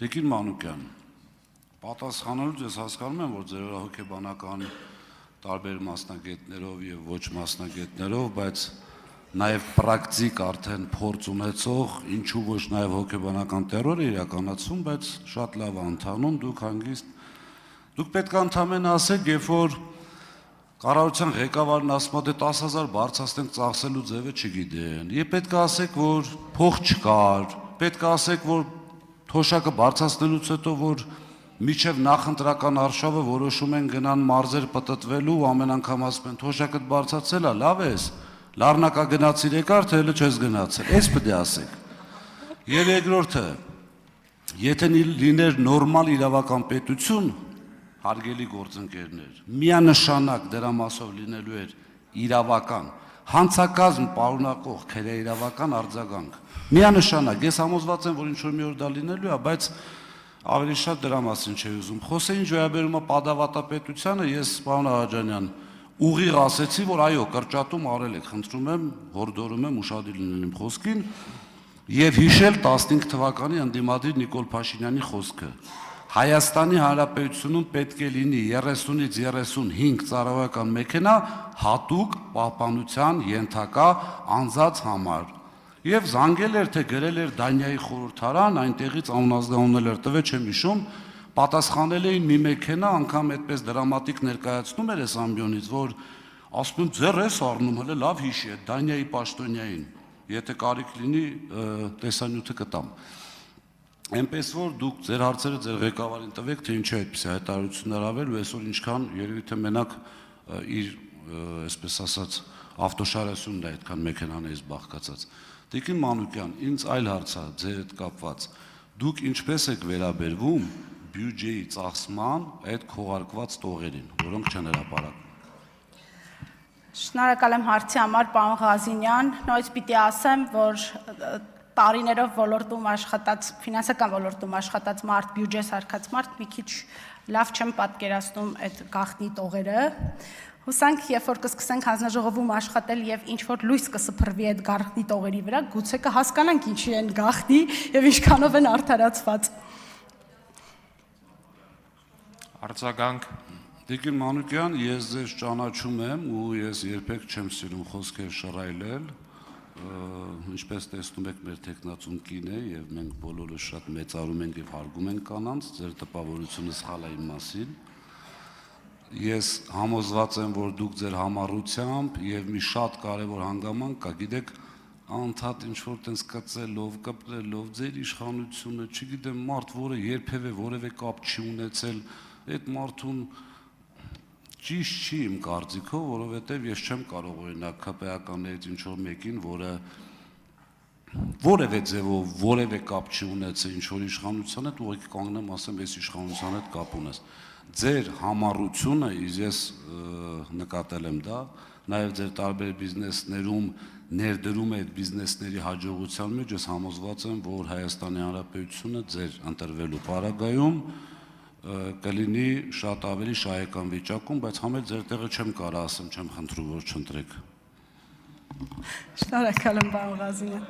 Տիկին Մանուկյան, պատասխանելուց ես հասկանում եմ, որ ձեր հոգեբանական տարբեր մասնագետներով եւ ոչ մասնագետներով, բայց նաեւ պրակտիկ արդեն փորձ ունեցող, ինչու ոչ նաեւ հոգեբանական տերոր է իրականացում, բայց շատ լավ է ընթանում, դուք պետք է ընդամենը ասեք, երբ որ կառավարության ղեկավարն ասում է, դե 10,000 բարձրացնենք ծախսելու ձևը չգիտեն, եւ պետք է ասեք, որ փող չկար, պետք է ասեք, որ թոշակը բարձրացնելուց հետո, որ միջև նախընտրական արշավը որոշում են գնան մարզեր պտտվելու ու ամեն անգամ ասում են թոշակը բարձրացել է, լավ ես, լառնակա գնացիր եկար, թե հələ չես գնացել, այս պետք է ասեք։ Եվ երկրորդը, եթե լիներ նորմալ իրավական պետություն, հարգելի գործընկերներ, միանշանակ դրա մասով լինելու էր իրավական, հանցակազմ պարունակող քրեիրավական արձագանք։ Միանշանակ, ես համոզված եմ, որ ինչ-որ մի օր դա լինելու է, բայց ավելի շատ դրա մասին չէի ուզում խոսել, ինչ վերաբերում է պատավատապետությանը, ես պարոն Աղաջանյան ուղիղ ասեցի, որ այո, կրճատում արել եք, խնդրում եմ, հորդորում եմ ուշադիր լինել իմ խոսքին եւ հիշել 15 թվականի ընդդիմադիր Նիկոլ Փաշինյանի խոսքը։ Հայաստանի Հանրապետությունում պետք է լինի 30-ից 35 ծառայական մեքենա հատուկ պահպանության ենթակա անձած համար։ Եվ զանգել էր, թե գրել էր Դանիայի խորհրդարան, այնտեղից անունազգանունել էր տվել, չեմ հիշում, պատասխանել էին մի մեքենա, անգամ այդպես դրամատիկ ներկայացնում էր այս ամբիոնից, որ ասում եմ ձեռ ես առնում, հələ լավ հիշի, այդ Դանիայի պաշտոնյային, եթե կարիք լինի, տեսանյութը կտամ։ Այնպես որ դուք ձեր հարցերը ձեր ղեկավարին տվեք, թե ինչու այդպիսի հայտարարություններ ավել, ու այսօր ինչքան երևի թե մենակ իր, այսպես ասած, ավտոշարասյունն է այդքան մեքենաներից բաղկացած։ Տիկին Մանուկյան, ինձ այլ հարց է ձեր հետ կապված։ Դուք ինչպես եք վերաբերվում բյուջեի ծախսման այդ քողարկված տողերին, որոնք չեն հրապարակվում։ Շնորհակալ եմ հարցի համար, պարոն Ղազինյան, նույնիսկ պիտի ասեմ, որ տարիներով ոլորտում աշխատած, ֆինանսական ոլորտում աշխատած մարդ, բյուջե սարքած մարդ, մի քիչ լավ չեմ պատկերացնում այդ գաղտնի տողերը։ Հուսանք, երբ որ կսկսենք հանձնաժողովում աշխատել եւ ինչ որ լույս կսփռվի այդ գաղտնի տողերի վրա, գուցե կհասկանանք ինչի են գաղտնի եւ ինչքանով են արդարացված։ Արձագանք։ Տիկին Մանուկյան, ես ձեզ ճանաչում եմ ու ես երբեք չեմ սիրում խոսքեր շռայլել, ինչպես տեսնում եք մեր տեխնացուն կին է եւ մենք բոլորը շատ մեծարում ենք եւ հարգում ենք կանանց, ձեր տպավորությունը սխալ է իմ մասին։ Ես համոզված եմ, որ դուք ձեր համառությամբ եւ մի շատ կարեւոր հանգամանք կա, գիտեք, անդադ ինչ որ տենց կծելով, կպրելով ձեր իշխանությունը, չգիտեմ, մարդ, որը երբևէ որևէ կապ չի ունեցել, այդ մարդուն ճիշտ չի իմ կարծիքով, որովհետեւ ես չեմ կարող օրինակ ԿՊԱ-ականներից ինչ որ մեկին, որը որևէ ձևով որևէ կապ չի ունեցել ինչ որ իշխանության հետ, ուղղակի կանգնեմ ասեմ, այս իշխանության հետ կապ ունես։ Ձեր համառությունը, ես նկատել եմ դա, նաև ձեր տարբեր բիզնեսներում ներդրում է այդ բիզնեսների հաջողության մեջ, ես համոզված եմ, որ Հայաստանի Հանրապետությունը ձեր ընտրվելու պարագայում կլինի շատ ավելի շահեկան վիճակում, բայց համել ձեր տեղը չեմ կարող ասեմ, չեմ խնդրում, որ չընտրեք։ Շնորհակալ եմ, պարոն Ղազինյան։